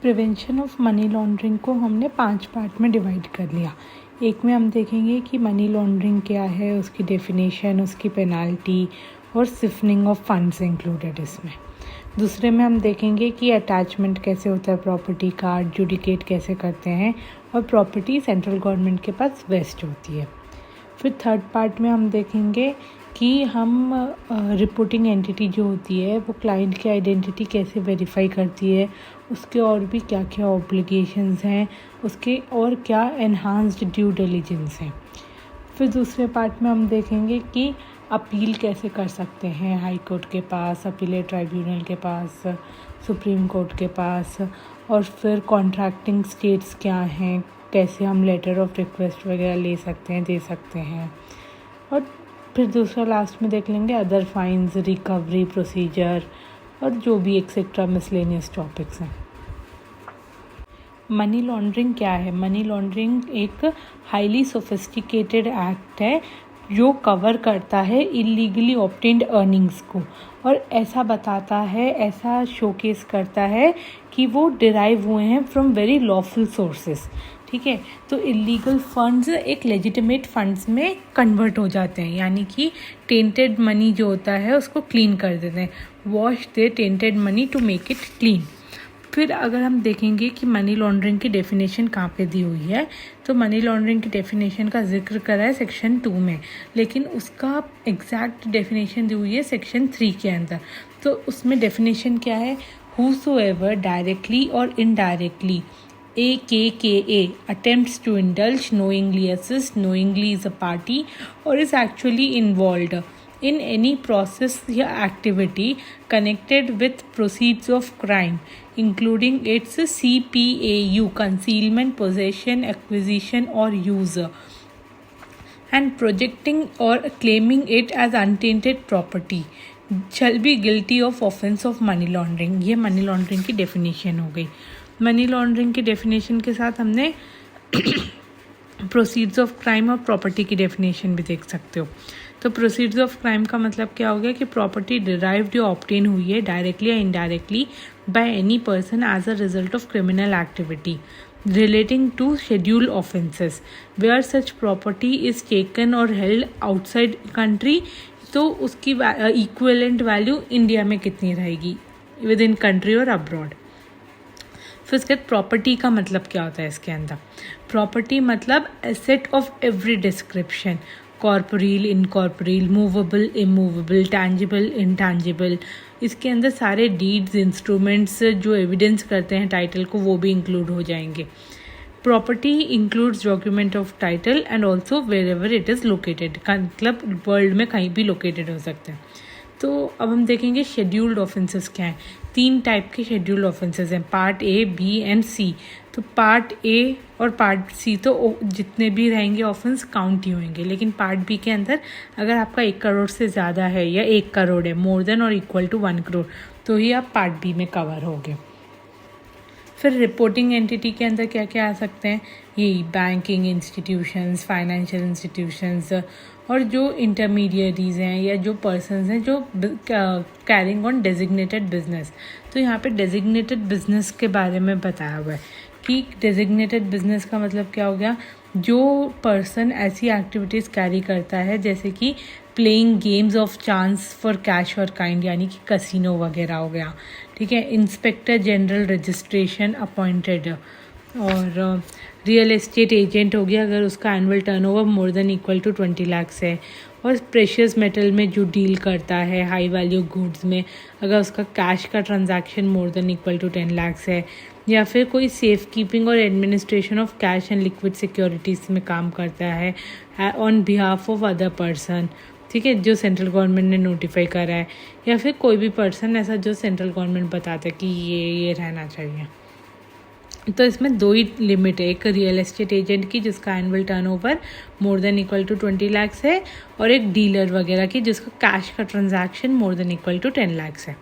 Prevention of money laundering को हमने 5 part में डिवाइड कर लिया। एक में हम देखेंगे कि मनी लॉन्ड्रिंग क्या है, उसकी डेफिनेशन, उसकी पेनाल्टी और सिफनिंग ऑफ फंड्स इंक्लूडेड इसमें। दूसरे में हम देखेंगे कि अटैचमेंट कैसे होता है प्रॉपर्टी का, एडजुडिकेट कैसे करते हैं और प्रॉपर्टी सेंट्रल गवर्नमेंट के पास वेस्ट होती है। फिर थर्ड पार्ट में हम देखेंगे कि हम रिपोर्टिंग एंटिटी जो होती है वो क्लाइंट की आइडेंटिटी कैसे वेरीफाई करती है, उसके और भी क्या क्या ऑब्लिगेशंस हैं, उसके और क्या एनहांस्ड ड्यू डिलिजेंस हैं। फिर दूसरे पार्ट में हम देखेंगे कि अपील कैसे कर सकते हैं हाई कोर्ट के पास, अपीलेट ट्राइब्यूनल के पास, सुप्रीम कोर्ट के पास, और फिर कॉन्ट्रैक्टिंग स्टेट्स क्या हैं, कैसे हम लेटर ऑफ रिक्वेस्ट वगैरह ले सकते हैं, दे सकते हैं। और फिर दूसरा लास्ट में देख लेंगे अदर फाइन्स, रिकवरी प्रोसीजर और जो भी एक्सेट्रा मिसलेनियस टॉपिक्स हैं। मनी लॉन्ड्रिंग क्या है? मनी लॉन्ड्रिंग एक हाईली सोफिस्टिकेटेड एक्ट है जो कवर करता है इलीगली ऑब्टेन्ड अर्निंग्स को, और ऐसा बताता है, ऐसा शोकेस करता है कि वो डिराइव हुए हैं फ्रॉम वेरी लॉफुल सोर्सेस। ठीक है, तो इलीगल फंड्स एक लेजिटिमेट फंड्स में कन्वर्ट हो जाते हैं, यानी कि टेंटेड मनी जो होता है उसको क्लीन कर देते हैं, wash the tainted money to make it clean. फिर अगर हम देखेंगे कि मनी लॉन्ड्रिंग की डेफिनेशन कहाँ पे दी हुई है, तो मनी लॉन्ड्रिंग की डेफिनेशन का जिक्र करा है सेक्शन 2 में, लेकिन उसका एग्जैक्ट डेफिनेशन दी हुई है सेक्शन 3 के अंदर। तो उसमें डेफिनेशन क्या है? whosoever डायरेक्टली और indirectly AKKA attempts to indulge, knowingly assist, knowingly is a party or is actually involved in any process या activity connected with proceeds of crime, including its CPAU, concealment, possession, acquisition or use, and projecting or claiming it as untainted property, shall be guilty of offence of money laundering। ये money laundering की definition हो गई। Money laundering की definition के साथ हमने proceeds of crime और property की डेफिनेशन भी देख सकते हो। तो प्रोसीड्स ऑफ क्राइम का मतलब क्या हो गया कि प्रॉपर्टी डिराइव्ड या ऑब्टेन हुई है डायरेक्टली या indirectly by any person as a result of criminal activity relating to scheduled offences where such property is taken or held outside country, तो उसकी इक्विवेलेंट वैल्यू इंडिया में कितनी रहेगी, विद इन कंट्री और abroad. फिर उसके बाद प्रॉपर्टी का मतलब क्या होता है इसके अंदर? प्रॉपर्टी मतलब asset of every description, corporeal, incorporeal, movable, immovable, tangible, intangible. इसके अंदर सारे डीड्स, इंस्ट्रूमेंट्स जो एविडेंस करते हैं टाइटल को, वो भी इंक्लूड हो जाएंगे। Property includes document of title and also wherever it is located, मतलब वर्ल्ड में कहीं भी लोकेटेड हो सकते हैं। तो अब हम देखेंगे शेड्यूल्ड ऑफेंसेस क्या हैं। 3 टाइप के शेड्यूल्ड ऑफेंसेस हैं, पार्ट ए, बी एंड सी। तो पार्ट ए और पार्ट सी तो जितने भी रहेंगे ऑफेंस काउंट ही होंगे, लेकिन पार्ट बी के अंदर अगर आपका 1 करोड़ से ज़्यादा है या 1 करोड़ है, मोर देन और इक्वल टू 1 करोड़, तो ही आप पार्ट बी में कवर होंगे। फिर रिपोर्टिंग एंटिटी के अंदर क्या क्या आ सकते हैं? यही बैंकिंग इंस्टीट्यूशंस, फाइनेंशियल इंस्टीट्यूशंस, और जो इंटरमीडिएरीज हैं या जो पर्सन्स हैं जो कैरिंग ऑन डेजिग्नेटेड बिजनेस। तो यहाँ पे डेजिग्नेटेड बिजनेस के बारे में बताया हुआ है कि डेजिग्नेटेड बिजनेस का मतलब क्या हो गया? जो पर्सन ऐसी एक्टिविटीज़ कैरी करता है जैसे कि playing games of chance for cash और काइंड, यानी कि कसिनो वगैरह हो गया। ठीक है, इंस्पेक्टर जनरल रजिस्ट्रेशन अपॉइंटेड, और रियल एस्टेट एजेंट हो गया अगर उसका annual turnover more than equal to 20 lakh है, और प्रेशियस मेटल में जो डील करता है, हाई वैल्यू गुड्स में, अगर उसका कैश का transaction more than equal to 10 lakh है, या फिर कोई सेफ कीपिंग और administration of cash and liquid securities में काम करता है on behalf of other person. ठीक है, जो सेंट्रल गवर्नमेंट ने नोटिफाई करा है, या फिर कोई भी पर्सन ऐसा जो सेंट्रल गवर्नमेंट बताता है कि ये रहना चाहिए। तो इसमें 2 ही लिमिट है, एक रियल एस्टेट एजेंट की जिसका annual turnover more than equal to 20 lakh है, और एक डीलर वगैरह की जिसका कैश का transaction more than equal to 10 lakh है।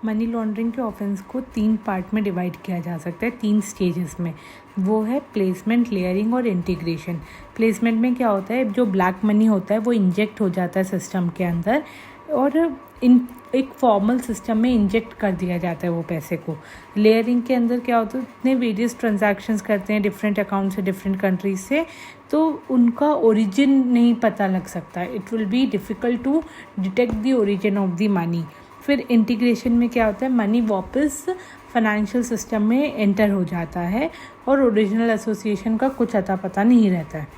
मनी लॉन्ड्रिंग के ऑफेंस को 3 पार्ट में डिवाइड किया जा सकता है, 3 स्टेजेस में। वो है प्लेसमेंट, लेयरिंग और इंटीग्रेशन। प्लेसमेंट में क्या होता है? जो ब्लैक मनी होता है वो इंजेक्ट हो जाता है सिस्टम के अंदर और इन एक फॉर्मल सिस्टम में इंजेक्ट कर दिया जाता है वो पैसे को। लेयरिंग के अंदर क्या होता है, इतने वेरियस ट्रांजैक्शंस करते हैं डिफरेंट अकाउंट से, डिफरेंट कंट्रीज से, तो उनका ओरिजिन नहीं पता लग सकता। It will be difficult to detect the origin of the money. फिर इंटीग्रेशन में क्या होता है, मनी वापस फाइनेंशियल सिस्टम में एंटर हो जाता है और ओरिजिनल एसोसिएशन का कुछ अता पता नहीं रहता है।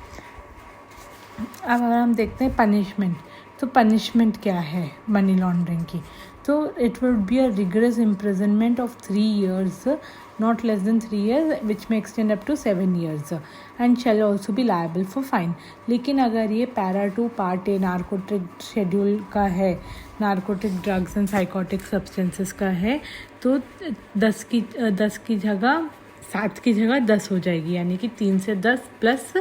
अब अगर हम देखते हैं पनिशमेंट, तो पनिशमेंट क्या है मनी लॉन्ड्रिंग की, तो it would be a rigorous imprisonment of 3 years, not less than 3 years, which may extend up to 7 years and shall also be liable for fine। लेकिन अगर ये para 2 part A narcotic schedule का है, narcotic drugs and psychotic substances का है, तो 10 की जगह 7 की जगह 10 हो जाएगी, यानी कि 3 से 10 प्लस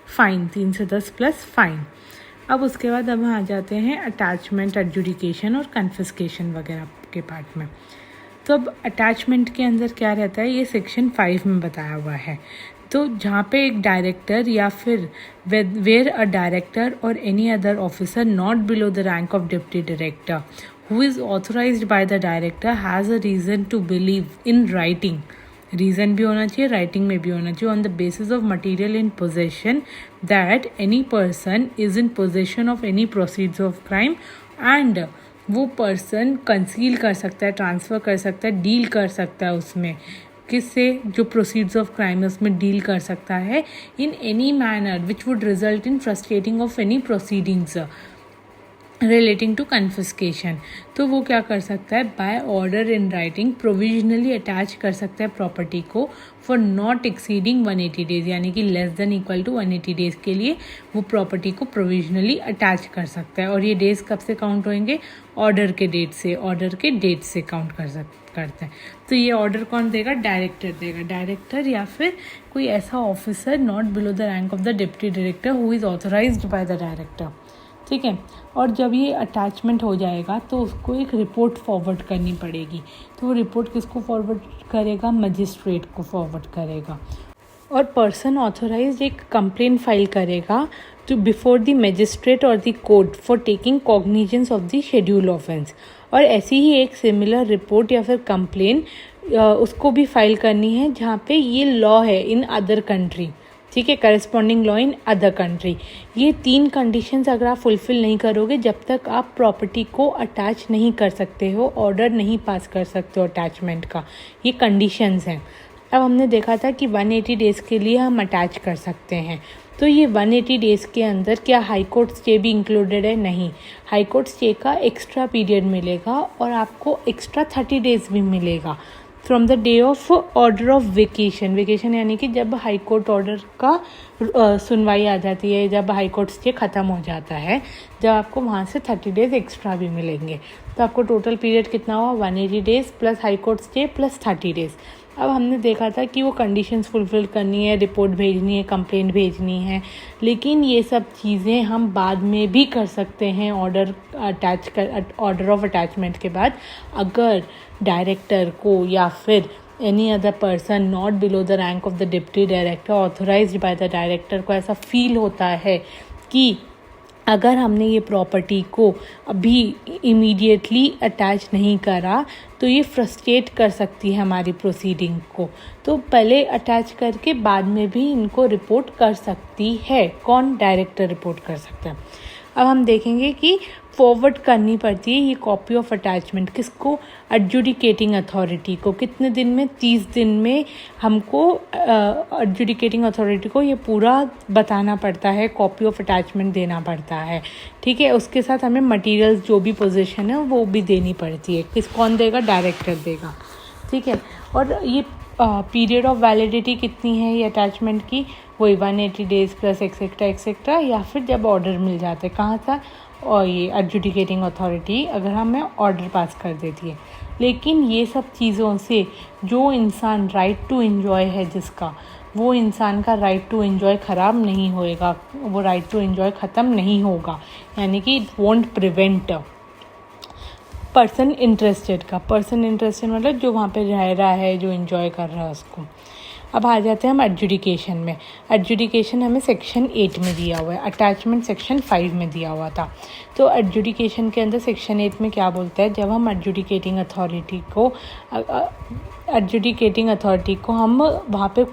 फाइन, 3 से 10 प्लस फाइन। अब उसके बाद अब आ जाते हैं अटैचमेंट, एडजुडिकेशन और कन्फिस्केशन वगैरह के पार्ट में। तो अब अटैचमेंट के अंदर क्या रहता है, ये सेक्शन 5 में बताया हुआ है। तो जहाँ पे एक डायरेक्टर या फिर वेयर अ डायरेक्टर और any other officer not below the rank of deputy director who is authorised by the director has a reason to believe in writing, reason भी होना चाहिए, राइटिंग में भी होना चाहिए, on the basis of material in possession that any person is in possession of any proceeds of crime, and वो person conceal कर सकता है, ट्रांसफ़र कर सकता है, डील कर सकता है उसमें, किससे, जो प्रोसीड्स ऑफ क्राइम है उसमें डील कर सकता है, in any manner which would result in frustrating of any proceedings relating to confiscation. तो वो क्या कर सकता है, by order in writing provisionally attach कर सकता है प्रॉपर्टी को फॉर नॉट एक्सीडिंग 180 डेज, यानी कि less than equal to 180 days के लिए वो प्रॉपर्टी को प्रोविजनली अटैच कर सकता है। और ये डेज कब से काउंट होंगे, ऑर्डर के डेट से, ऑर्डर के डेट से काउंट करते हैं। तो ये ऑर्डर कौन देगा, डायरेक्टर देगा, डायरेक्टर या फिर कोई ऐसा officer not below the rank of the deputy director who is authorised by the director, ठीक है। और जब ये अटैचमेंट हो जाएगा तो उसको एक रिपोर्ट फॉरवर्ड करनी पड़ेगी। तो वो रिपोर्ट किसको फॉरवर्ड करेगा, मजिस्ट्रेट को फॉरवर्ड करेगा। और पर्सन ऑथोराइज्ड एक कंप्लेन फाइल करेगा टू बिफोर द मजिस्ट्रेट और the court for taking cognizance of the schedule offence. और ऐसी ही एक सिमिलर रिपोर्ट या फिर कंप्लेन उसको भी फाइल करनी है जहाँ पे ये लॉ है इन अदर कंट्री, ठीक है, corresponding law in other country. ये 3 कंडीशंस अगर आप फुलफ़िल नहीं करोगे, जब तक आप प्रॉपर्टी को अटैच नहीं कर सकते हो, ऑर्डर नहीं पास कर सकते हो अटैचमेंट का, ये कंडीशंस हैं। अब हमने देखा था कि 180 डेज़ के लिए हम अटैच कर सकते हैं, तो ये 180 डेज़ के अंदर क्या हाई कोर्ट स्टे भी इंक्लूडेड है, नहीं, हाई कोर्ट स्टे का एक्स्ट्रा पीरियड मिलेगा और आपको एक्स्ट्रा 30 डेज़ भी मिलेगा from the day of order of vacation. Vacation यानी कि जब हाई कोर्ट ऑर्डर का सुनवाई आ जाती है, जब हाई कोर्ट स्टे ख़त्म हो जाता है, जब आपको वहाँ से 30 डेज़ एक्स्ट्रा भी मिलेंगे। तो आपको टोटल पीरियड कितना हुआ, 180 days plus high court stay plus 30 days. अब हमने देखा था कि वो कंडीशंस फुलफ़िल करनी है, रिपोर्ट भेजनी है, कंप्लेंट भेजनी है, लेकिन ये सब चीज़ें हम बाद में भी कर सकते हैं ऑर्डर ऑफ अटैचमेंट के बाद, अगर डायरेक्टर को या फिर any other person not below the rank of the deputy director authorised by the director को ऐसा फील होता है कि अगर हमने ये प्रॉपर्टी को अभी इमीडिएटली अटैच नहीं करा तो ये फ्रस्ट्रेट कर सकती है हमारी प्रोसीडिंग को, तो पहले अटैच करके बाद में भी इनको रिपोर्ट कर सकती है। कौन, डायरेक्टर रिपोर्ट कर सकता है। अब हम देखेंगे कि फॉरवर्ड करनी पड़ती है ये कॉपी ऑफ अटैचमेंट किसको, एडजुडिकेटिंग अथॉरिटी को। कितने दिन में, 30 दिन में हमको एडजुडिकेटिंग अथॉरिटी को ये पूरा बताना पड़ता है, कॉपी ऑफ अटैचमेंट देना पड़ता है, ठीक है। उसके साथ हमें मटेरियल्स जो भी पोजीशन है वो भी देनी पड़ती है। कौन देगा, डायरेक्टर देगा, ठीक है। और ये पीरियड ऑफ वैलिडिटी कितनी है ये अटैचमेंट की, वही 180 डेज़ प्लस एक्सेट्रा एक्सेट्रा, या फिर जब ऑर्डर मिल जाते हैं कहाँ था, और ये एडजुडिकेटिंग अथॉरिटी अगर हमें ऑर्डर पास कर देती है। लेकिन ये सब चीज़ों से जो इंसान राइट टू एंजॉय है जिसका, वो इंसान का राइट टू एंजॉय ख़राब नहीं होएगा, वो राइट टू एंजॉय ख़त्म नहीं होगा, यानी कि it won't prevent person interested मतलब जो वहाँ पे रह रहा है, जो एंजॉय कर रहा है उसको। अब आ जाते हैं हम एडजुडिकेशन में। एडजुडिकेशन हमें सेक्शन 8 में दिया हुआ है, अटैचमेंट सेक्शन 5 में दिया हुआ था। तो एडजुडिकेशन के अंदर सेक्शन 8 में क्या बोलता है, जब हम एडजुडिकेटिंग अथॉरिटी को हम वहाँ पे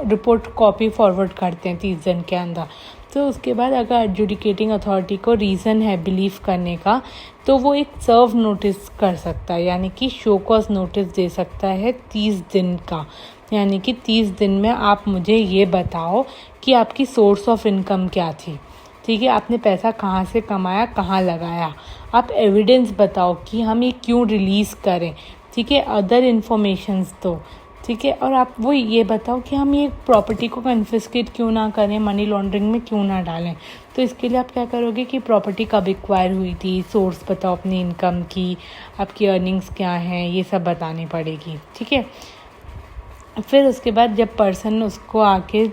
रिपोर्ट कॉपी फॉरवर्ड करते हैं 30 दिन के अंदर। तो उसके बाद अगर एडजुडिकेटिंग अथॉरिटी को रीज़न है बिलीव करने का, तो वो एक सर्व नोटिस कर सकता है, यानी कि शो कॉज नोटिस दे सकता है 30 दिन का। यानी कि 30 दिन में आप मुझे ये बताओ कि आपकी सोर्स ऑफ इनकम क्या थी, ठीक है, आपने पैसा कहाँ से कमाया, कहाँ लगाया, आप एविडेंस बताओ कि हम ये क्यों रिलीज़ करें, ठीक है, अदर इन्फॉर्मेशंस दो, ठीक है, और आप वो ये बताओ कि हम ये प्रॉपर्टी को कन्फिस्केट क्यों ना करें, मनी लॉन्ड्रिंग में क्यों ना डालें। तो इसके लिए आप क्या करोगे कि प्रॉपर्टी कब एक्वायर हुई थी, सोर्स बताओ अपनी इनकम की, आपकी अर्निंग्स क्या हैं, ये सब बतानी पड़ेगी, ठीक है। फिर उसके बाद जब पर्सन उसको आके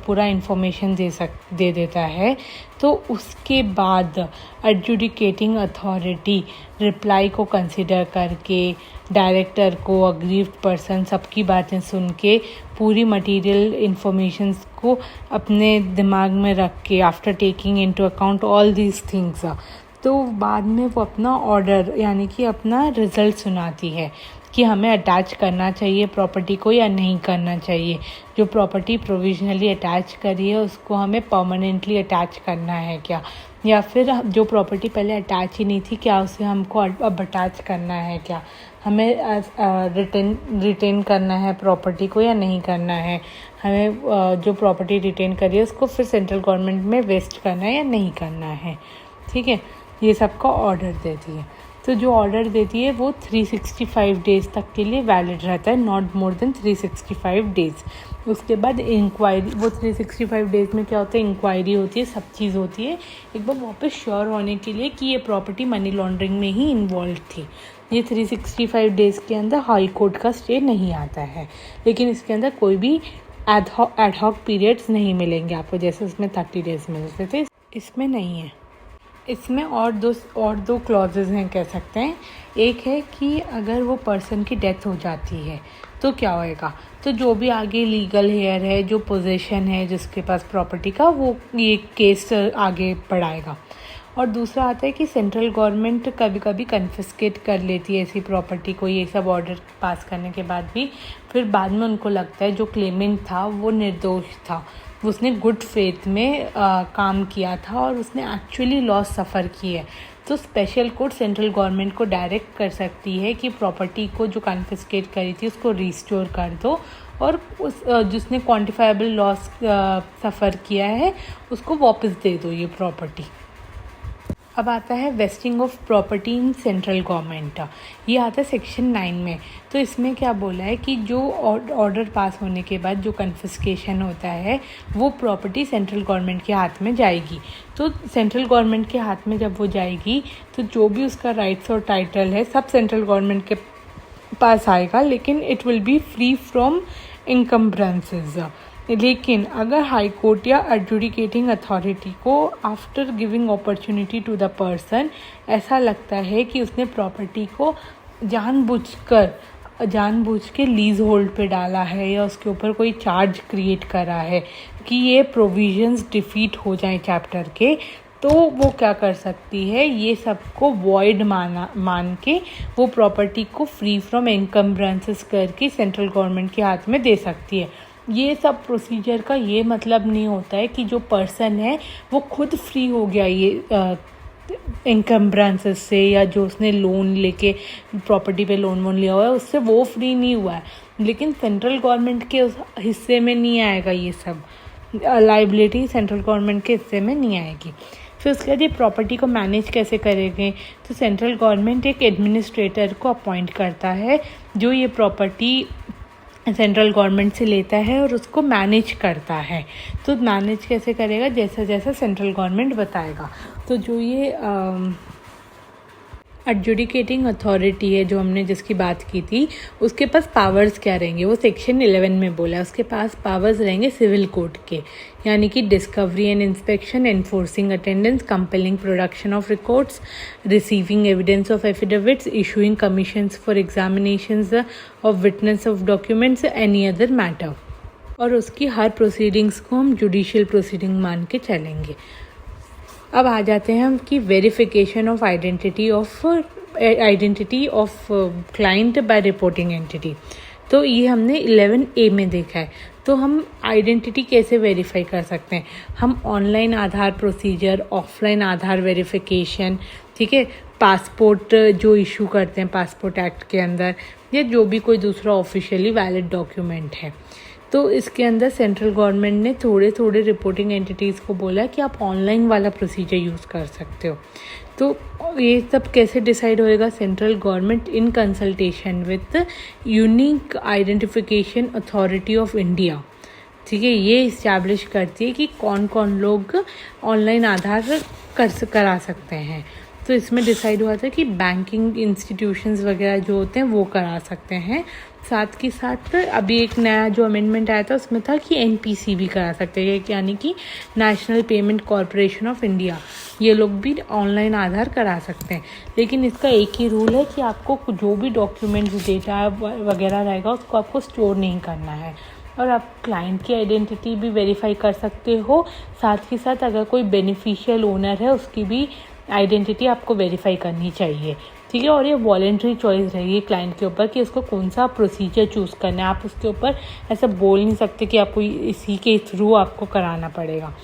पूरा इन्फॉर्मेशन दे देता है, तो उसके बाद एडजुडिकेटिंग अथॉरिटी रिप्लाई को कंसिडर करके डायरेक्टर को, अग्रीव्ड पर्सन, सबकी बातें सुन के पूरी मटेरियल इन्फॉर्मेशंस को अपने दिमाग में रख के, after taking into account all these things, तो बाद में वो अपना ऑर्डर यानी कि अपना रिज़ल्ट सुनाती है कि हमें अटैच करना चाहिए प्रॉपर्टी को या नहीं करना चाहिए। जो प्रॉपर्टी प्रोविजनली अटैच करी है उसको हमें परमानेंटली अटैच करना है क्या, या फिर जो प्रॉपर्टी पहले अटैच ही नहीं थी क्या उसे हमको अब अटैच करना है क्या, हमें रिटेन करना है प्रॉपर्टी को या नहीं करना है, हमें जो प्रॉपर्टी रिटेन करी है उसको फिर सेंट्रल गवर्नमेंट में वेस्ट करना है या नहीं करना है, ठीक है। ये सबका ऑर्डर देती है। तो जो ऑर्डर देती है वो 365 डेज़ तक के लिए वैलिड रहता है, नॉट मोर देन 365 डेज़। उसके बाद इंक्वायरी, वो 365 डेज़ में क्या होता है, इंक्वायरी होती है, सब चीज़ होती है, एक बार वापस श्योर होने के लिए कि ये प्रॉपर्टी मनी लॉन्ड्रिंग में ही इन्वॉल्व थी। ये 365 डेज़ के अंदर हाई कोर्ट का स्टे नहीं आता है, लेकिन इसके अंदर कोई भी एडहॉक पीरियड्स नहीं मिलेंगे आपको, जैसे उसमें 30 डेज़ मिलते थे, इसमें नहीं है। इसमें और दो क्लॉजेज़ हैं कह सकते हैं। एक है कि अगर वो पर्सन की डेथ हो जाती है तो क्या होएगा, तो जो भी आगे लीगल हेयर है, जो पोजीशन है जिसके पास प्रॉपर्टी का, वो ये केस आगे बढ़ाएगा। और दूसरा आता है कि सेंट्रल गवर्नमेंट कभी कभी कन्फिस्केट कर लेती है ऐसी प्रॉपर्टी को, ये सब ऑर्डर पास करने के बाद भी, फिर बाद में उनको लगता है जो क्लेमेंट था वो निर्दोष था, उसने गुड फेथ में काम किया था और उसने एक्चुअली लॉस सफ़र की है, तो स्पेशल कोर्ट सेंट्रल गवर्नमेंट को डायरेक्ट कर सकती है कि प्रॉपर्टी को जो कन्फिस्केट करी थी उसको रिस्टोर कर दो, और उस जिसने क्वांटिफाइबल लॉस सफ़र किया है उसको वापस दे दो ये प्रॉपर्टी। अब आता है wasting of property in central government, ये आता है सेक्शन 9 में। तो इसमें क्या बोला है कि जो ऑर्डर पास होने के बाद जो कन्फिस्केशन होता है वो प्रॉपर्टी सेंट्रल गवर्नमेंट के हाथ में जाएगी। तो सेंट्रल गवर्नमेंट के हाथ में जब वो जाएगी तो जो भी उसका राइट्स और टाइटल है सब सेंट्रल गवर्नमेंट के पास आएगा, लेकिन it will be free from encumbrances. लेकिन अगर हाई कोर्ट या एडजुडिकेटिंग अथॉरिटी को after giving opportunity to the person ऐसा लगता है कि उसने प्रॉपर्टी को जानबूझ के लीज होल्ड पे डाला है या उसके ऊपर कोई चार्ज क्रिएट करा है कि ये प्रोविजंस डिफीट हो जाएं चैप्टर के, तो वो क्या कर सकती है, ये सबको वॉइड मान के वो प्रॉपर्टी को फ्री फ्रॉम इनकम्ब्रेंसेस करके सेंट्रल गवर्नमेंट के हाथ में दे सकती है। ये सब प्रोसीजर का ये मतलब नहीं होता है कि जो पर्सन है वो खुद फ्री हो गया ये इनकम्ब्रेंसेस से, या जो उसने लोन लेके प्रॉपर्टी पे लोन लिया हुआ है उससे वो फ्री नहीं हुआ है, लेकिन सेंट्रल गवर्नमेंट के उस हिस्से में नहीं आएगा, ये सब लाइबिलिटी सेंट्रल गवर्नमेंट के हिस्से में नहीं आएगी। फिर उसके बाद ये प्रॉपर्टी को मैनेज कैसे करेंगे, तो सेंट्रल गवर्नमेंट एक एडमिनिस्ट्रेटर को अपॉइंट करता है जो ये प्रॉपर्टी सेंट्रल गवर्नमेंट से लेता है और उसको मैनेज करता है। तो मैनेज कैसे करेगा, जैसा जैसा सेंट्रल गवर्नमेंट बताएगा। तो जो ये एडजुडिकेटिंग अथॉरिटी है जो हमने जिसकी बात की थी, उसके पास पावर्स क्या रहेंगे, वो सेक्शन 11 में बोला है, उसके पास पावर्स रहेंगे सिविल कोर्ट के, यानी कि discovery and inspection, enforcing attendance, compelling production of records, receiving evidence of affidavits, issuing commissions for examinations of witness of documents, any other matter. और उसकी हर प्रोसीडिंग्स को हम जुडिशियल प्रोसीडिंग मान के चलेंगे। अब आ जाते हैं हम कि verification of identity of client by reporting entity. तो ये हमने 11A में देखा है। तो हम आइडेंटिटी कैसे वेरीफाई कर सकते हैं? हम ऑनलाइन आधार प्रोसीजर, ऑफलाइन आधार वेरिफिकेशन, ठीक है, पासपोर्ट जो इशू करते हैं पासपोर्ट एक्ट के अंदर, या जो भी कोई दूसरा ऑफिशियली वैलिड डॉक्यूमेंट है। तो इसके अंदर सेंट्रल गवर्नमेंट ने थोड़े थोड़े रिपोर्टिंग एंटिटीज़ को बोला कि आप ऑनलाइन वाला प्रोसीजर यूज़ कर सकते हो। तो ये सब कैसे डिसाइड होएगा? Central government in consultation with unique identification authority of India, ठीक है, ये इस्टेब्लिश करती है कि कौन कौन लोग ऑनलाइन आधार करा सकते हैं। तो इसमें डिसाइड हुआ था कि बैंकिंग इंस्टीट्यूशंस वगैरह जो होते हैं वो करा सकते हैं। साथ के साथ अभी एक नया जो अमेंडमेंट आया था उसमें था कि एनपीसी भी करा सकते हैं, यानी कि national payment corporation of India, ये लोग भी ऑनलाइन आधार करा सकते हैं। लेकिन इसका एक ही रूल है कि आपको जो भी डॉक्यूमेंट्स, डेटा वगैरह रहेगा उसको आपको स्टोर नहीं करना है, और आप क्लाइंट की आइडेंटिटी भी वेरीफाई कर सकते हो। साथ ही साथ अगर कोई बेनिफिशियल ओनर है उसकी भी आइडेंटिटी आपको वेरीफाई करनी चाहिए, ठीक है। और ये वॉलेंट्री चॉइस रहेगी क्लाइंट के ऊपर कि उसको कौन सा प्रोसीजर चूज़ करना है। आप उसके ऊपर ऐसा बोल नहीं सकते कि आपको इसी के थ्रू आपको कराना पड़ेगा।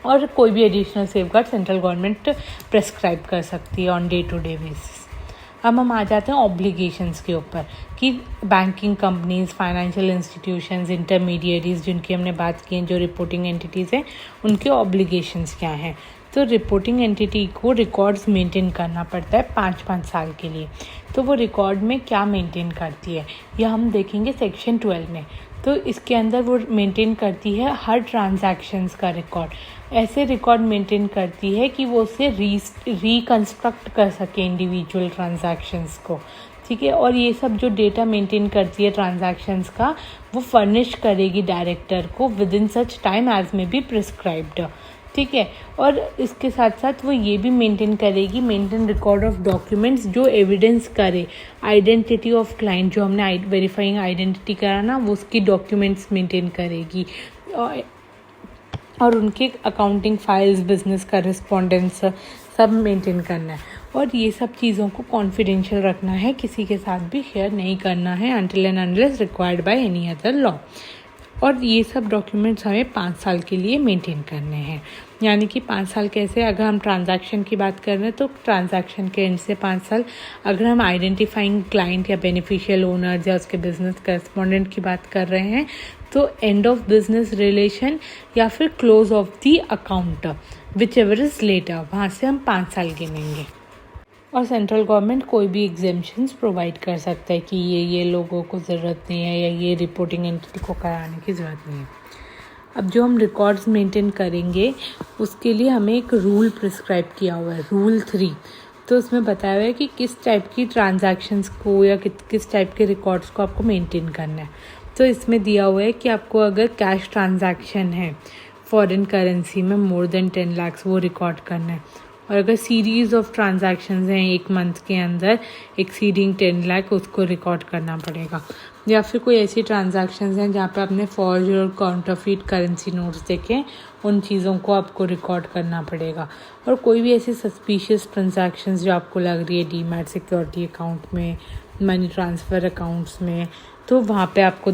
और कोई भी additional safeguard central government prescribe कर सकती है on day to day basis. अब हम आ जाते हैं ऑब्लिगेशंस के ऊपर कि banking companies, financial institutions, intermediaries जिनकी हमने बात की हैं, जो रिपोर्टिंग एंटिटीज़ हैं, उनके ऑब्लिगेशंस क्या हैं। तो रिपोर्टिंग एंटिटी को रिकॉर्ड्स मेंटेन करना पड़ता है 5-5 साल के लिए। तो वो रिकॉर्ड में क्या मेंटेन करती है यह हम देखेंगे सेक्शन 12 में। तो इसके अंदर वो मेंटेन करती है हर ट्रांजैक्शंस का रिकॉर्ड। ऐसे रिकॉर्ड मेंटेन करती है कि वो उसे रिकंस्ट्रक्ट कर सके इंडिविजुअल ट्रांजैक्शंस को, ठीक है। और ये सब जो डेटा मेंटेन करती है ट्रांजैक्शंस का, वो फर्निश करेगी डायरेक्टर को within such time as may be prescribed, ठीक है। और इसके साथ साथ वो ये भी मेंटेन करेगी रिकॉर्ड ऑफ डॉक्यूमेंट्स जो एविडेंस करे आइडेंटिटी ऑफ क्लाइंट, जो हमने वेरीफाइंग आइडेंटिटी करा ना, वो उसकी डॉक्यूमेंट्स मेंटेन करेगी। और उनके अकाउंटिंग फाइल्स, बिजनेस करेस्पॉन्डेंस सब मेंटेन करना है। और ये सब चीज़ों को कॉन्फिडेंशियल रखना है, किसी के साथ भी शेयर नहीं करना है until and unless required by any other law. और ये सब डॉक्यूमेंट्स हमें 5 साल के लिए मेंटेन करने हैं। यानी कि 5 साल कैसे? अगर हम ट्रांजैक्शन की बात कर रहे हैं तो ट्रांजैक्शन के एंड से 5 साल। अगर हम आइडेंटिफाइंग क्लाइंट या बेनिफिशियल ओनर या उसके बिजनेस करेस्पॉन्डेंट की बात कर रहे हैं तो एंड ऑफ बिजनेस रिलेशन या फिर close of the account, whichever is later, वहाँ से हम 5 साल गिनेंगे। और सेंट्रल गवर्नमेंट कोई भी एग्जेम्पशंस प्रोवाइड कर सकता है कि ये लोगों को ज़रूरत नहीं है या ये रिपोर्टिंग एंटिटी को कराने की ज़रूरत नहीं है। अब जो हम रिकॉर्ड्स मेंटेन करेंगे उसके लिए हमें एक रूल प्रिस्क्राइब किया हुआ है, रूल 3। तो उसमें बताया हुआ है कि किस टाइप की ट्रांजैक्शंस को या किस टाइप के रिकॉर्ड्स को आपको मेंटेन करना है। तो इसमें दिया हुआ है कि आपको अगर कैश ट्रांजैक्शन है फॉरेन करेंसी में मोर देन 10 लाख, वो रिकॉर्ड करना है। और अगर सीरीज़ ऑफ ट्रांजैक्शंस हैं एक मंथ के अंदर एक्सीडिंग 10 लाख, उसको रिकॉर्ड करना पड़ेगा। या फिर कोई ऐसी ट्रांजैक्शंस हैं जहाँ पे आपने फॉर्ज और काउंटरफीट करेंसी नोट्स देखे, उन चीज़ों को आपको रिकॉर्ड करना पड़ेगा। और कोई भी ऐसी सस्पिशियस ट्रांजैक्शंस जो आपको लग रही है डीमैट सिक्योरिटी अकाउंट में, मनी ट्रांसफ़र अकाउंट्स में, तो वहाँ पे आपको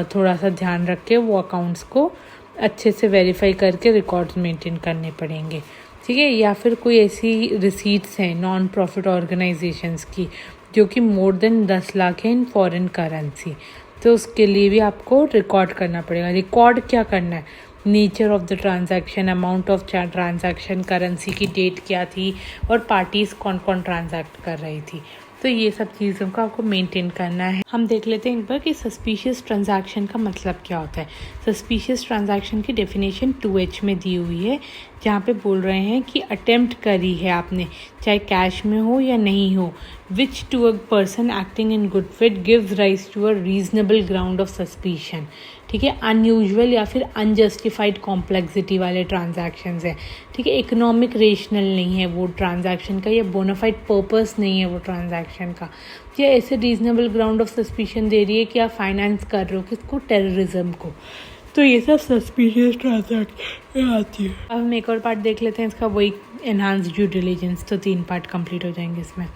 थोड़ा सा ध्यान रख के वो अकाउंट्स को अच्छे से वेरीफाई करके रिकॉर्ड्स मेंटेन करने पड़ेंगे, ठीक है। या फिर कोई ऐसी रिसीट्स हैं नॉन प्रॉफिट ऑर्गेनाइजेशंस की जो कि मोर देन 10 लाख है इन फॉरेन करेंसी, तो उसके लिए भी आपको रिकॉर्ड करना पड़ेगा। रिकॉर्ड क्या करना है? Nature of the transaction, amount of transaction, currency की डेट क्या थी और पार्टीज़ कौन कौन ट्रांजैक्ट कर रही थी। तो ये सब चीज़ों को आपको मेंटेन करना है। हम देख लेते हैं एक बार कि सस्पिशियस ट्रांजैक्शन का मतलब क्या होता है। सस्पिशियस ट्रांजैक्शन की डेफिनेशन 2H में दी हुई है, जहाँ पे बोल रहे हैं कि अटेम्प्ट करी है आपने, चाहे कैश में हो या नहीं हो, which to a person acting in good faith gives rise to a reasonable ground of suspicion, ठीक है। अनयूजुअल या फिर अनजस्टिफाइड कॉम्प्लेक्सिटी वाले ट्रांजैक्शंस हैं, ठीक है। इकोनॉमिक रेशनल नहीं है वो ट्रांजैक्शन का, या बोनाफाइड पर्पस नहीं है वो ट्रांजैक्शन का, या ऐसे रीजनेबल ग्राउंड ऑफ सस्पिशन दे रही है कि आप फाइनेंस कर रहे हो किसको, टेररिज्म को, तो ये सब सस्पिशियस ट्रांजैक्शन आती है। अब हम एक और पार्ट देख लेते हैं इसका, वही एनहांस ड्यू डिलिजेंस। तो 3 पार्ट कंप्लीट हो जाएंगे इसमें।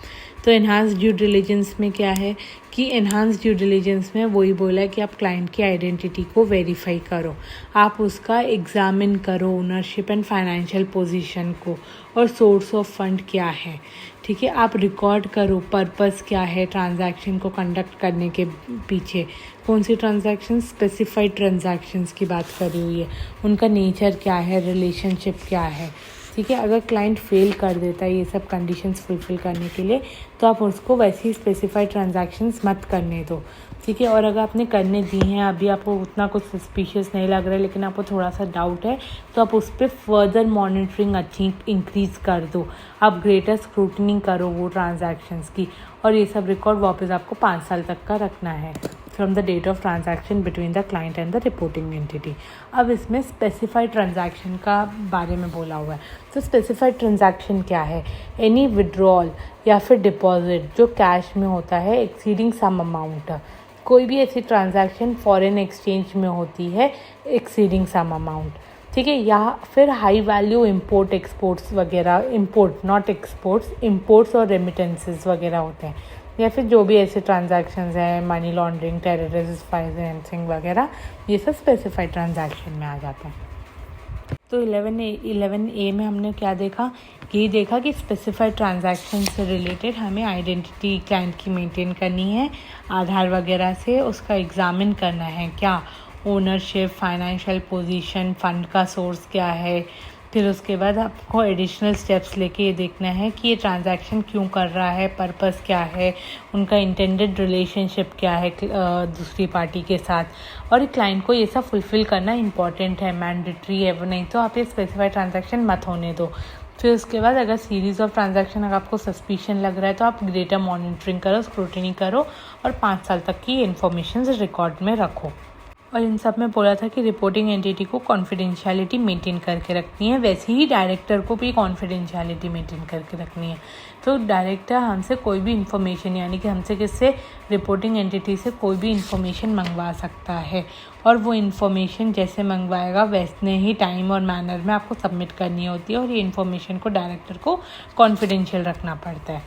तो एनहांस ड्यू डिलिजेंस में क्या है कि एनहांस ड्यू डिलिजेंस में वही बोला है कि आप क्लाइंट की आइडेंटिटी को वेरीफाई करो, आप उसका एग्जामिन करो, ओनरशिप एंड फाइनेंशियल पोजीशन को, और सोर्स ऑफ फंड क्या है, ठीक है। आप रिकॉर्ड करो पर्पस क्या है ट्रांजैक्शन को कंडक्ट करने के पीछे, कौन सी ट्रांजैक्शन, स्पेसिफाइड ट्रांजैक्शंस की बात करी हुई है, उनका नेचर क्या है, रिलेशनशिप क्या है, ठीक है। अगर क्लाइंट फेल कर देता है ये सब कंडीशंस फुलफिल करने के लिए, तो आप उसको वैसे ही स्पेसिफाइड ट्रांजैक्शंस मत करने दो, ठीक है। और अगर आपने करने दी हैं, अभी आपको उतना कुछ सस्पिशियस नहीं लग रहा है, लेकिन आपको थोड़ा सा डाउट है, तो आप उस पर फर्दर मॉनिटरिंग अच्छी इंक्रीज़ कर दो, आप ग्रेटर स्क्रूटनी करो वो ट्रांजैक्शंस की, और ये सब रिकॉर्ड वापस आपको 5 साल तक का रखना है from the date of transaction between the client and the reporting entity. अब इसमें स्पेसिफाइड ट्रांजैक्शन का बारे में बोला हुआ है। तो स्पेसिफाइड ट्रांजैक्शन क्या है, एनी विड्रॉल या फिर डिपॉजिट जो कैश में होता है एक्सीडिंग सम अमाउंट, कोई भी ऐसी ट्रांजैक्शन फॉरेन एक्सचेंज में होती है एक्सीडिंग सम अमाउंट, ठीक है। या फिर हाई वैल्यू इम्पोर्ट एक्सपोर्ट्स वगैरह, इम्पोर्ट नॉट एक्सपोर्ट्स, इम्पोर्ट्स और रेमिटेंसेस वगैरह होते हैं, या फिर जो भी ऐसे ट्रांजैक्शंस हैं, मनी लॉन्ड्रिंग, टेररिस्ट फाइनेंसिंग वगैरह, ये सब स्पेसिफाइड ट्रांजैक्शन में आ जाता है। तो 11A में हमने क्या देखा, ये देखा कि स्पेसिफाइड ट्रांजैक्शन से रिलेटेड हमें आइडेंटिटी क्लाइंट की मेंटेन करनी है, आधार वगैरह से उसका एग्जामिन करना है, क्या ओनरशिप, फाइनेंशियल पोजीशन, फंड का सोर्स क्या है। फिर उसके बाद आपको एडिशनल स्टेप्स लेके ये देखना है कि ये ट्रांजैक्शन क्यों कर रहा है, पर्पस क्या है, उनका इंटेंडेड रिलेशनशिप क्या है दूसरी पार्टी के साथ, और क्लाइंट को ये सब फुलफ़िल करना इंपॉर्टेंट है, मैंडेटरी है, वो नहीं तो आप ये स्पेसिफाइड ट्रांजैक्शन मत होने दो। फिर उसके बाद अगर सीरीज़ ऑफ ट्रांजैक्शन अगर आपको सस्पिशन लग रहा है, तो आप ग्रेटर मॉनिटरिंग करो, स्क्रूटनी करो, और 5 साल तक की इन्फॉर्मेशन रिकॉर्ड में रखो। और इन सब में बोला था कि रिपोर्टिंग एंटिटी को कॉन्फिडेंशियलिटी मेंटेन करके रखनी है, वैसे ही डायरेक्टर को भी कॉन्फिडेंशियलिटी मेंटेन करके रखनी है। तो डायरेक्टर हमसे कोई भी इन्फॉर्मेशन, यानी कि हमसे किससे, रिपोर्टिंग एंटिटी से कोई भी इन्फॉर्मेशन मंगवा सकता है, और वो इन्फॉर्मेशन जैसे मंगवाएगा वैसे ही टाइम और मैनर में आपको सबमिट करनी होती है, और ये इन्फॉर्मेशन को डायरेक्टर को कॉन्फिडेंशियल रखना पड़ता है।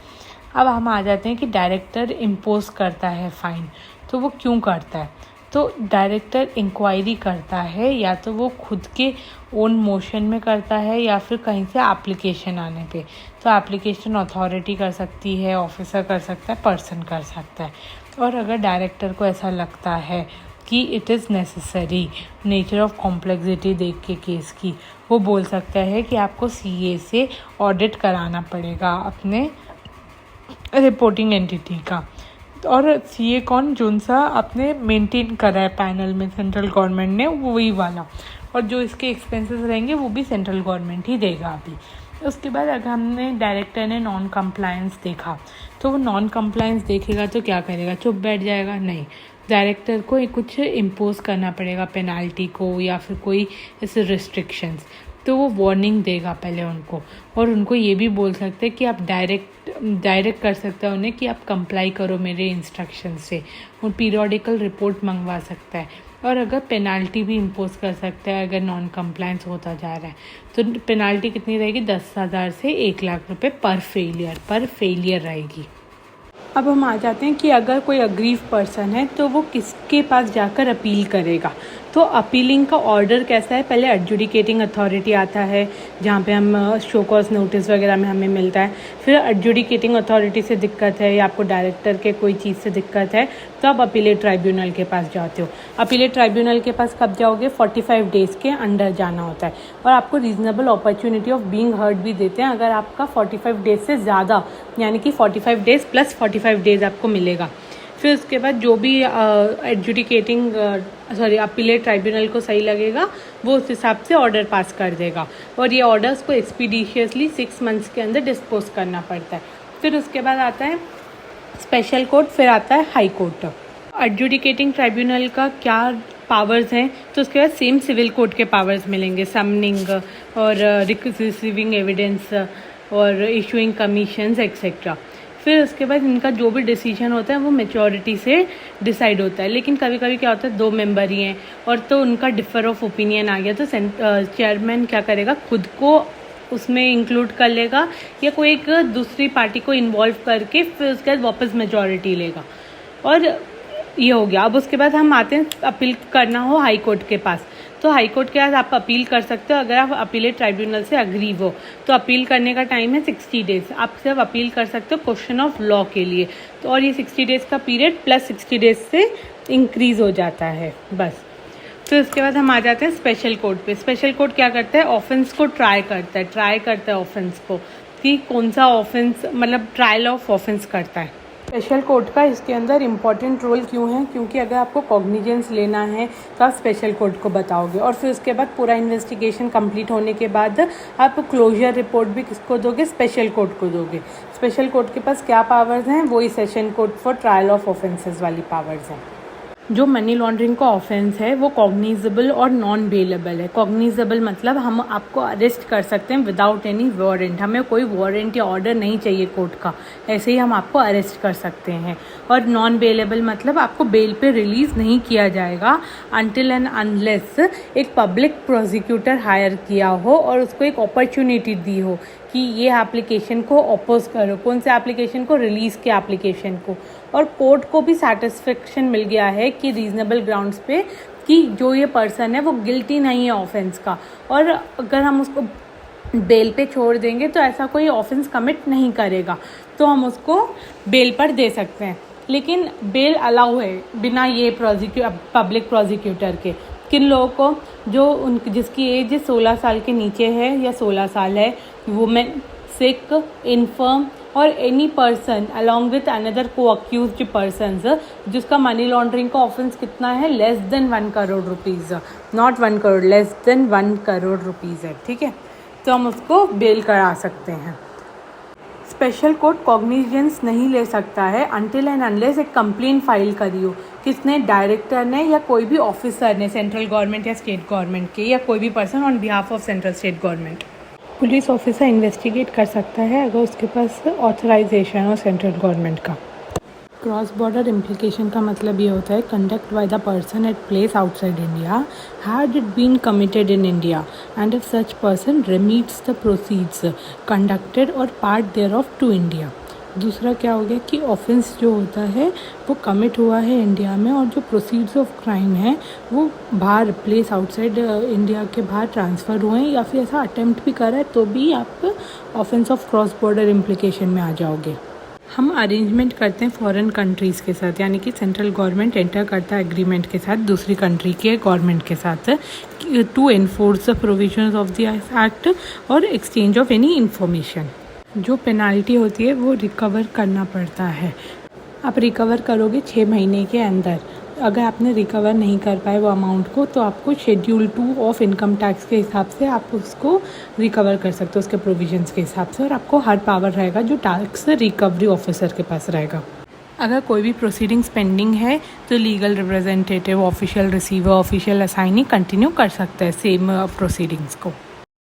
अब हम आ जाते हैं कि डायरेक्टर इम्पोज करता है फ़ाइन, तो वो क्यों करता है। तो डायरेक्टर इंक्वायरी करता है, या तो वो खुद के ओन मोशन में करता है, या फिर कहीं से एप्लीकेशन आने पे। तो एप्लीकेशन अथॉरिटी कर सकती है, ऑफिसर कर सकता है, पर्सन कर सकता है। और अगर डायरेक्टर को ऐसा लगता है कि it is necessary, nature of complexity देख के केस की, वो बोल सकता है कि आपको CA से ऑडिट कराना पड़ेगा अपने रिपोर्टिंग एंटिटी का। और CA कौन, जोन सा आपने मेंटेन करा है पैनल में सेंट्रल गवर्नमेंट ने, वही वाला, और जो इसके एक्सपेंसेस रहेंगे वो भी सेंट्रल गवर्नमेंट ही देगा अभी। उसके बाद अगर हमने डायरेक्टर ने नॉन कंप्लायंस देखा, तो वो नॉन कंप्लायंस देखेगा तो क्या करेगा, चुप बैठ जाएगा, नहीं, डायरेक्टर को कुछ इम्पोज करना पड़ेगा, पेनाल्टी को या फिर कोई ऐसे रिस्ट्रिक्शंस। तो वो वार्निंग देगा पहले उनको, और उनको ये भी बोल सकते हैं कि आप डायरेक्ट कर सकते हैं उन्हें कि आप कंप्लाई करो मेरे इंस्ट्रक्शन से, वो पीरियोडिकल रिपोर्ट मंगवा सकता है, और अगर पेनाल्टी भी इम्पोज कर सकता है अगर नॉन कंप्लायंस होता जा रहा है। तो पेनाल्टी कितनी रहेगी, 10,000 से 1 लाख रुपए पर फेलियर रहेगी। अब हम आ जाते हैं कि अगर कोई अग्रीव पर्सन है तो वो किसके पास जाकर अपील करेगा। तो अपीलिंग का ऑर्डर कैसा है, पहले एडजुडिकेटिंग अथॉरिटी आता है जहाँ पे हम शो कॉज नोटिस वगैरह में हमें मिलता है। फिर एडजुडिकेटिंग अथॉरिटी से दिक्कत है या आपको डायरेक्टर के कोई चीज़ से दिक्कत है तो आप अपीलेट ट्राइब्यूनल के पास जाते हो। अपीलेट ट्राइब्यूनल के पास कब जाओगे, 45 डेज़ के अंडर जाना होता है, और आपको reasonable opportunity of being heard भी देते हैं अगर आपका 45 डेज से ज़्यादा, यानी कि 45 डेज़ प्लस 45 डेज़ आपको मिलेगा। फिर उसके बाद जो भी अपीलेट ट्राइब्यूनल को सही लगेगा वो उस हिसाब से ऑर्डर पास कर देगा, और ये ऑर्डर्स को एक्सपीडिशियसली 6 मंथ्स के अंदर डिस्पोज करना पड़ता है। फिर उसके बाद आता है स्पेशल कोर्ट, फिर आता है हाई कोर्ट। एडजुडिकेटिंग ट्राइब्यूनल का क्या पावर्स हैं, तो उसके बाद सेम सिविल कोर्ट के पावर्स मिलेंगे, समनिंग और रिसीविंग एविडेंस और इशूइंग कमीशंस एक्सेट्रा। फिर उसके बाद इनका जो भी डिसीजन होता है वो मेजॉरिटी से डिसाइड होता है। लेकिन कभी कभी क्या होता है 2 मेंबर ही हैं और तो उनका डिफर ऑफ ओपिनियन आ गया तो चेयरमैन क्या करेगा, खुद को उसमें इंक्लूड कर लेगा या कोई एक दूसरी पार्टी को इन्वॉल्व करके फिर उसके बाद वापस मेजॉरिटी लेगा और ये हो गया। अब उसके बाद हम आते हैं अपील करना हो हाई कोर्ट के पास, तो हाई कोर्ट के पास आप अपील कर सकते हो अगर आप अपीलेट ट्राइब्यूनल से अग्री हो। तो अपील करने का टाइम है 60 डेज़। आप सिर्फ अपील कर सकते हो क्वेश्चन ऑफ लॉ के लिए, तो और ये 60 डेज़ का पीरियड प्लस 60 डेज़ से इंक्रीज़ हो जाता है बस। फिर उसके बाद हम आ जाते हैं स्पेशल कोर्ट पे। स्पेशल कोर्ट क्या करता है, ऑफेंस को ट्राई करता है ऑफेंस को कि कौन सा ऑफेंस, मतलब ट्रायल ऑफ ऑफेंस करता है। स्पेशल कोर्ट का इसके अंदर इम्पॉर्टेंट रोल क्यों है, क्योंकि अगर आपको कॉग्निजेंस लेना है तो आप स्पेशल कोर्ट को बताओगे और फिर उसके बाद पूरा इन्वेस्टिगेशन कंप्लीट होने के बाद आप क्लोजर रिपोर्ट भी किसको दोगे, स्पेशल कोर्ट को दोगे। स्पेशल कोर्ट के पास क्या पावर्स हैं, वही session court for trial of offences वाली पावर्स हैं। जो मनी लॉन्ड्रिंग का ऑफेंस है वो कॉग्निजेबल और नॉन बेलेबल है। कॉग्निजेबल मतलब हम आपको अरेस्ट कर सकते हैं विदाउट एनी वारंट, हमें कोई वारंट या ऑर्डर नहीं चाहिए कोर्ट का, ऐसे ही हम आपको अरेस्ट कर सकते हैं। और नॉन बेलेबल मतलब आपको बेल पे रिलीज़ नहीं किया जाएगा अनटिल एंड अनलेस एक पब्लिक प्रोसिक्यूटर हायर किया हो और उसको एक अपॉर्चुनिटी दी हो कि ये एप्लीकेशन को अपोज करो, कौन से एप्लीकेशन को, रिलीज़ के एप्लीकेशन को, और कोर्ट को भी सेटिस्फेक्शन मिल गया है कि रीजनेबल ग्राउंड्स पे कि जो ये पर्सन है वो गिल्टी नहीं है ऑफेंस का, और अगर हम उसको बेल पे छोड़ देंगे तो ऐसा कोई ऑफेंस कमिट नहीं करेगा, तो हम उसको बेल पर दे सकते हैं। लेकिन बेल अलाउ है बिना ये पब्लिक प्रोसिक्यूटर के किन लोगों को, जो जिसकी एज 16 साल के नीचे है या 16 साल है, वुमेन, सिक, इन्फर्म और any person along with another को अक्यूज्ड पर्सनस जिसका मनी लॉन्ड्रिंग का ऑफेंस कितना है, less than 1 crore rupees, not 1 crore, less than 1 crore rupees है, ठीक है, तो हम उसको बेल करा सकते हैं। स्पेशल कोर्ट कॉग्निजेंस नहीं ले सकता है अनटिल एंड अनलेस एक कंप्लेन फाइल करी हो, किसने, डायरेक्टर ने या कोई भी ऑफिसर ने, सेंट्रल गवर्नमेंट या स्टेट गवर्नमेंट के, या कोई भी person on behalf of central state government. Police officer investigate कर सकता है अगर उसके पास ऑथराइजेशन हो सेंट्रल गवर्नमेंट का। क्रॉस बॉर्डर इम्प्लीकेशन का मतलब ये होता है conduct by the person at place outside India had it been committed in India and if such person remits the proceeds conducted और part thereof to India. दूसरा क्या हो गया कि ऑफेंस जो होता है वो कमिट हुआ है इंडिया में और जो प्रोसीड्स ऑफ क्राइम है वो बाहर प्लेस आउटसाइड इंडिया के बाहर ट्रांसफ़र हुए हैं या फिर ऐसा अटेम्प्ट भी करा है, तो भी आप offence of cross border implication में आ जाओगे। हम अरेंजमेंट करते हैं फॉरेन कंट्रीज़ के साथ, यानी कि सेंट्रल गवर्नमेंट एंटर करता है एग्रीमेंट के साथ दूसरी कंट्री के गवर्नमेंट के साथ to enforce the provisions of the act और एक्सचेंज ऑफ एनी इंफॉर्मेशन। जो पेनाल्टी होती है वो रिकवर करना पड़ता है। आप रिकवर करोगे 6 महीने के अंदर। अगर आपने रिकवर नहीं कर पाए वो अमाउंट को तो आपको शेड्यूल 2 ऑफ इनकम टैक्स के हिसाब से आप उसको रिकवर कर सकते हो उसके प्रोविजंस के हिसाब से, और आपको हर पावर रहेगा जो टैक्स रिकवरी ऑफिसर के पास रहेगा। अगर कोई भी प्रोसीडिंग्स पेंडिंग है तो legal representative, official receiver, official assignee continue कर सकता है सेम प्रोसीडिंग्स को।